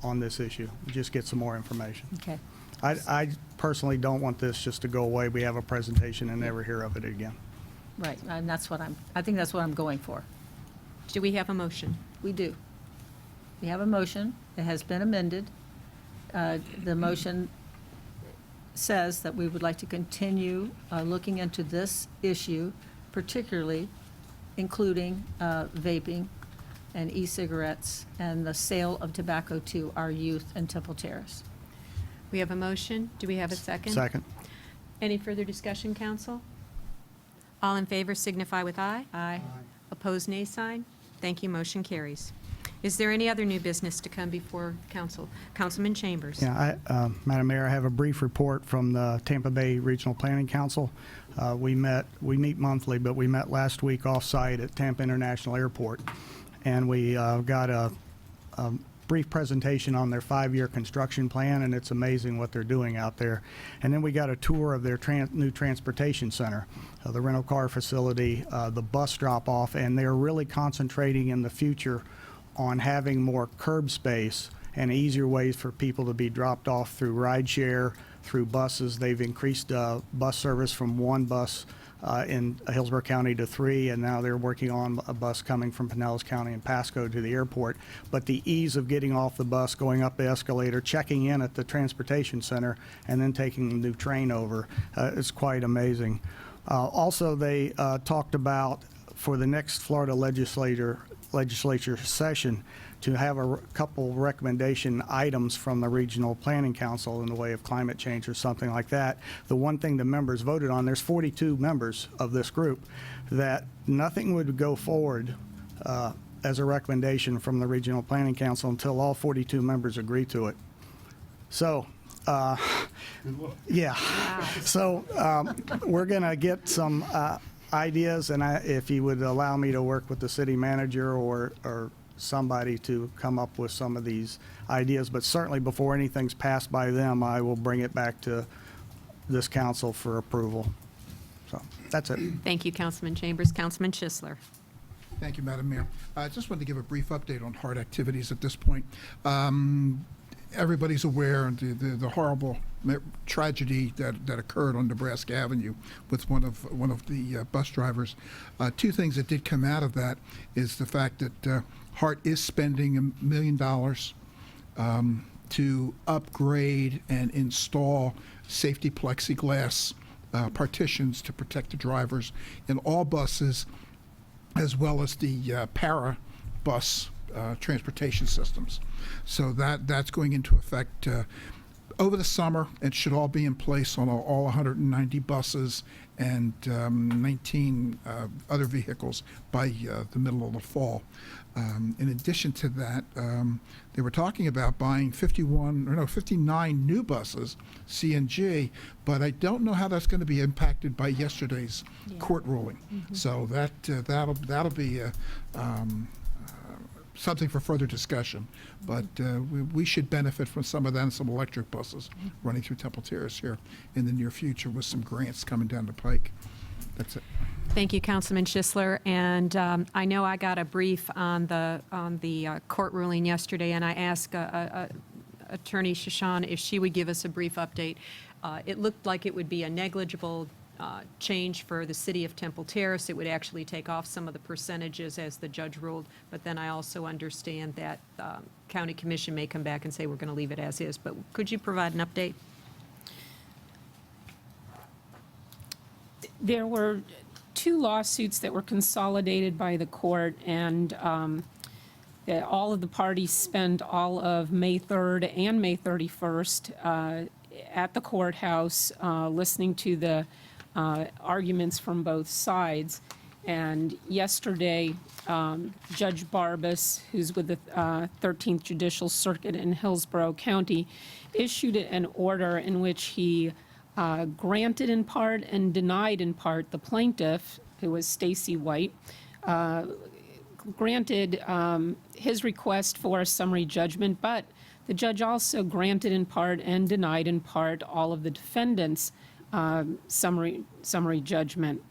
on this issue, just get some more information. Okay. I personally don't want this just to go away. We have a presentation and never hear of it again. Right, and I think that's what I'm going for. Do we have a motion? We do. We have a motion. It has been amended. The motion says that we would like to continue looking into this issue, particularly including vaping and e-cigarettes and the sale of tobacco to our youth in Temple Terrace. We have a motion. Do we have a second? Second. Any further discussion, council? All in favor signify with aye. Aye. Opposed, nay sign. Thank you, motion carries. Is there any other new business to come before council? Councilman Chambers? Yeah, Madam Mayor, I have a brief report from the Tampa Bay Regional Planning Council. We meet monthly, but we met last week off-site at Tampa International Airport, and we got a brief presentation on their 5-year construction plan, and it's amazing what they're doing out there. And then we got a tour of their new transportation center, the rental car facility, the bus drop-off, and they're really concentrating in the future on having more curb space and easier ways for people to be dropped off through rideshare, through buses. They've increased bus service from 1 bus in Hillsborough County to 3, and now they're working on a bus coming from Pinellas County and Pasco to the airport. But the ease of getting off the bus, going up the escalator, checking in at the transportation center, and then taking the new train over is quite amazing. Also, they talked about, for the next Florida legislature session, to have a couple recommendation items from the Regional Planning Council in the way of climate change or something like that. The one thing the members voted on, there's 42 members of this group, that nothing would go forward as a recommendation from the Regional Planning Council until all 42 members agree to it. So, yeah. So we're going to get some ideas, and if you would allow me to work with the city manager or somebody to come up with some of these ideas, but certainly before anything's passed by them, I will bring it back to this council for approval. So that's it. Thank you, Councilman Chambers. Councilman Schisler? Thank you, Madam Mayor. I just wanted to give a brief update on HART activities at this point. Everybody's aware of the horrible tragedy that occurred on Nebraska Avenue with one of the bus drivers. 2 things that did come out of that is the fact that HART is spending $1 million to upgrade and install safety plexiglass partitions to protect the drivers in all buses, as well as the para bus transportation systems. So that's going into effect over the summer. It should all be in place on all 190 buses and 19 other vehicles by the middle of the fall. In addition to that, they were talking about buying 59 new buses, CNG, but I don't know how that's going to be impacted by yesterday's court ruling. So that'll be something for further discussion. But we should benefit from some of that and some electric buses running through Temple Terrace here in the near future with some grants coming down the pike. That's it. Thank you, Councilman Schisler. And I know I got a brief on the court ruling yesterday, and I asked Attorney Shashan if she would give us a brief update. It looked like it would be a negligible change for the city of Temple Terrace. It would actually take off some of the percentages as the judge ruled, but then I also understand that county commission may come back and say we're going to leave it as is. But could you provide an update? There were 2 lawsuits that were consolidated by the court, and all of the parties spent all of May 3rd and May 31st at the courthouse listening to the arguments from both sides. And yesterday, Judge Barbas, who's with the 13th Judicial Circuit in Hillsborough County, issued an order in which he granted in part and denied in part the plaintiff, who was Stacy White, granted his request for a summary judgment, but the judge also granted in part and denied in part all of the defendants' summary judgment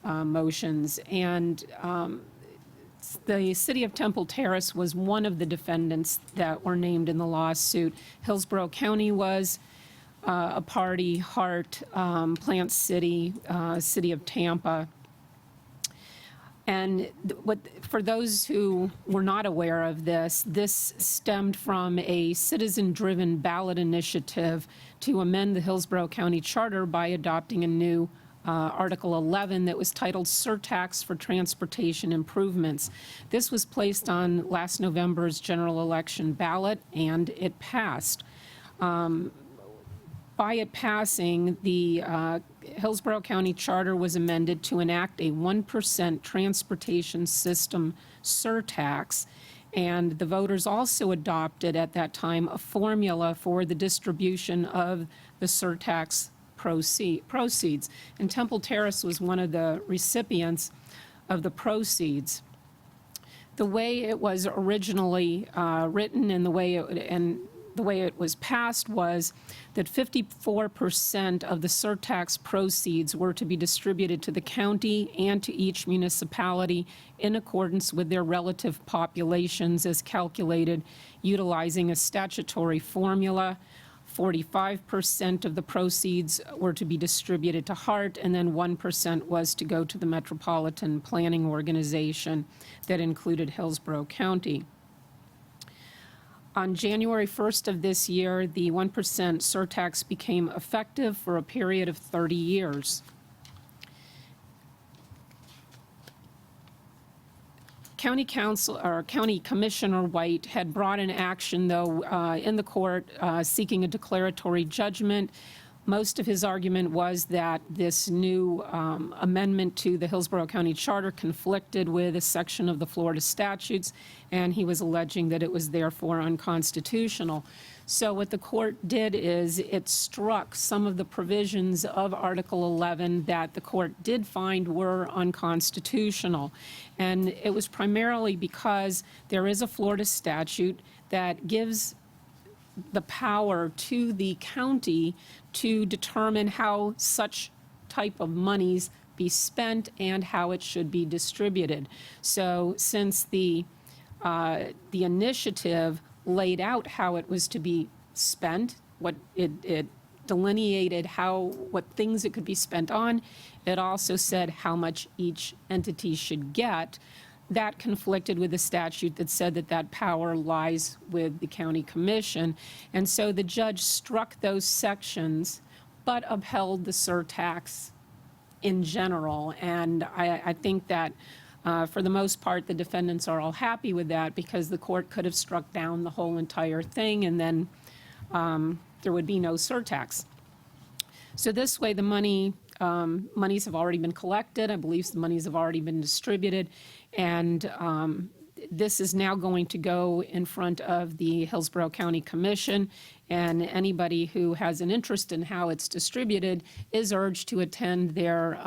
motions. And the city of Temple Terrace was one of the defendants that were named in the lawsuit. Hillsborough County was a party, HART, Plant City, City of Tampa. And for those who were not aware of this stemmed from a citizen-driven ballot initiative to amend the Hillsborough County Charter by adopting a new Article 11 that was titled Surtax for Transportation Improvements. This was placed on last November's general election ballot, and it passed. By it passing, the Hillsborough County Charter was amended to enact a 1% transportation system surtax, And the voters also adopted at that time a formula for the distribution of the surtax proceeds. And Temple Terrace was one of the recipients of the proceeds. The way it was originally written and the way it was passed was that 54% of the surtax proceeds were to be distributed to the county and to each municipality in accordance with their relative populations as calculated utilizing a statutory formula. 45% of the proceeds were to be distributed to Hart, and then 1% was to go to the Metropolitan Planning Organization that included Hillsborough County. On January 1st of this year, the 1% surtax became effective for a period of 30 years. County Council, or County Commissioner White had brought an action, though, in the court seeking a declaratory judgment. Most of his argument was that this new amendment to the Hillsborough County Charter conflicted with a section of the Florida statutes, and he was alleging that it was therefore unconstitutional. So what the court did is it struck some of the provisions of Article 11 that the court did find were unconstitutional. And it was primarily because there is a Florida statute that gives the power to the county to determine how such type of monies be spent and how it should be distributed. So since the initiative laid out how it was to be spent, what it delineated what things it could be spent on, it also said how much each entity should get. That conflicted with the statute that said that that power lies with the county commission. And so the judge struck those sections, but upheld the surtax in general. And I think that for the most part, the defendants are all happy with that because the court could have struck down the whole entire thing and then there would be no surtax. So this way, the monies have already been collected. I believe the monies have already been distributed. And this is now going to go in front of the Hillsborough County Commission. And anybody who has an interest in how it's distributed is urged to attend their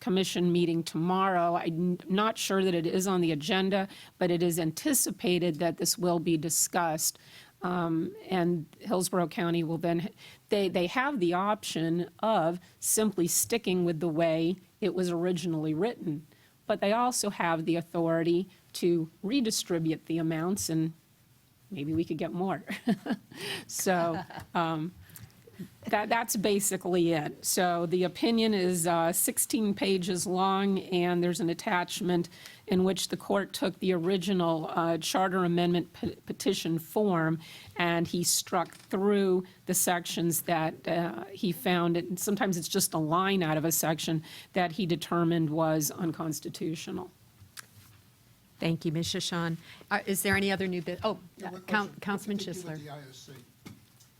commission meeting tomorrow. I'm not sure that it is on the agenda, but it is anticipated that this will be discussed. And Hillsborough County will then, they have the option of simply sticking with the way it was originally written, but they also have the authority to redistribute the amounts and maybe we could get more. So that's basically it. So the opinion is 16 pages long, and there's an attachment in which the court took the original charter amendment petition form, and he struck through the sections that he found, and sometimes it's just a line out of a section, that he determined was unconstitutional. Thank you, Ms. Shashan. Is there any other new business? Oh, Councilman Schisler.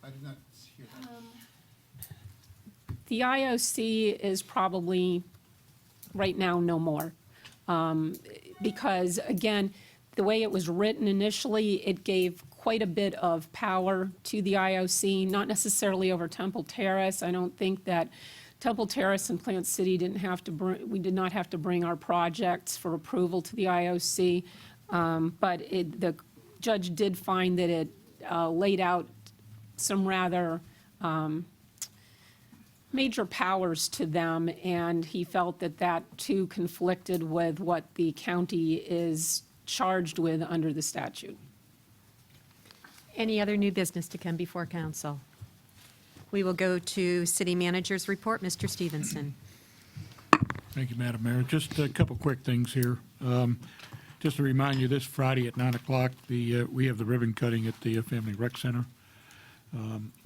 I did not hear that. The IOC is probably, right now, no more. Because, again, the way it was written initially, it gave quite a bit of power to the IOC, not necessarily over Temple Terrace. I don't think that Temple Terrace and Plant City we did not have to bring our projects for approval to the IOC. But the judge did find that it laid out some rather major powers to them, and he felt that that too conflicted with what the county is charged with under the statute. Any other new business to come before council? We will go to city manager's report. Mr. Stevenson. Thank you, Madam Mayor. Just a couple quick things here. Just to remind you, this Friday at 9 o'clock, we have the ribbon cutting at the Family Rec Center.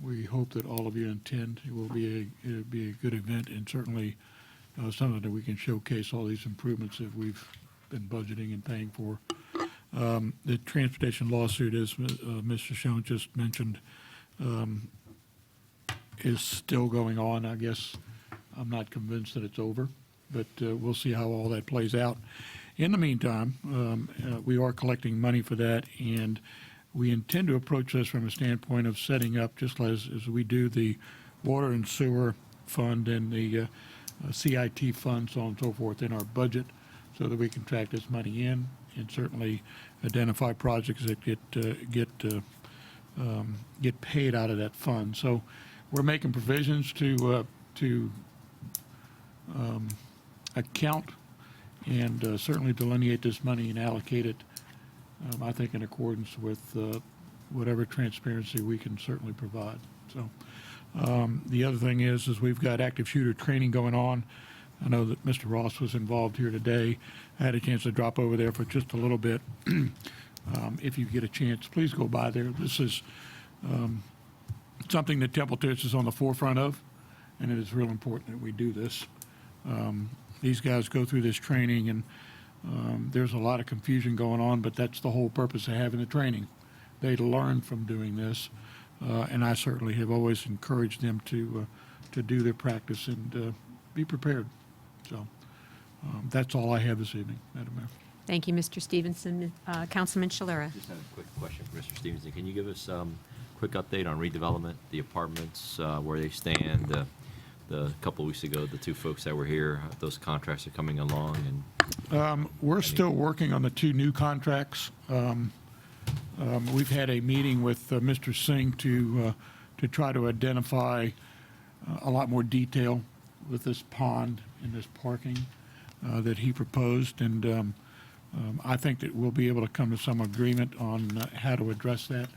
We hope that all of you attend. It'll be a good event, and certainly something that we can showcase all these improvements that we've been budgeting and paying for. The transportation lawsuit, as Mr. Schoen just mentioned, is still going on. I guess I'm not convinced that it's over, but we'll see how all that plays out. In the meantime, we are collecting money for that, and we intend to approach this from a standpoint of setting up, just as we do the water and sewer fund and the CIT fund, so on and so forth, in our budget, so that we can track this money in and certainly identify projects that get paid out of that fund. So we're making provisions to account and certainly delineate this money and allocate it, I think, in accordance with whatever transparency we can certainly provide. So the other thing is we've got active shooter training going on. I know that Mr. Ross was involved here today. I had a chance to drop over there for just a little bit. If you get a chance, please go by there. This is something that Temple Terrace is on the forefront of, and it is real important that we do this. These guys go through this training, and there's a lot of confusion going on, but that's the whole purpose of having the training. They learn from doing this, and I certainly have always encouraged them to do their practice and be prepared. So that's all I have this evening, Madam Mayor. Thank you, Mr. Stevenson. Councilman Shalera. Just have a quick question for Mr. Stevenson. Can you give us quick update on redevelopment, the apartments, where they stand? The couple weeks ago, the two folks that were here, those contracts are coming along, and We're still working on the two new contracts. We've had a meeting with Mr. Singh to try to identify a lot more detail with this pond and this parking that he proposed, and I think that we'll be able to come to some agreement on how to address that.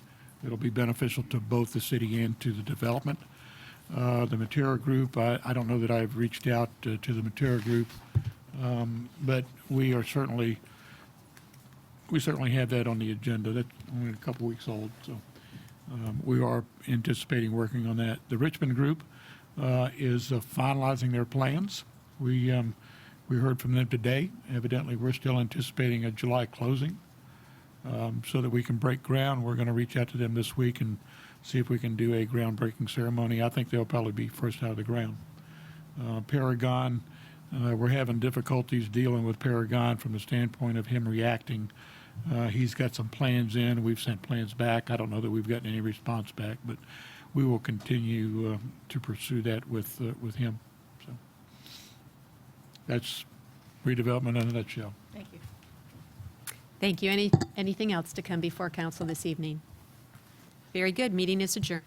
It'll be beneficial to both the city and to the development. The Matera Group, I don't know that I've reached out to the Matera Group, but we certainly have that on the agenda. That's only a couple weeks old, so we are anticipating working on that. The Richmond Group is finalizing their plans. We heard from them today. Evidently, we're still anticipating a July closing so that we can break ground. We're going to reach out to them this week and see if we can do a groundbreaking ceremony. I think they'll probably be first out of the ground. Paragon, we're having difficulties dealing with Paragon from the standpoint of him reacting. He's got some plans in. We've sent plans back. I don't know that we've gotten any response back, but we will continue to pursue that with him. So that's redevelopment in a nutshell. Thank you. Thank you. Anything else to come before council this evening? Very good. Meeting is adjourned.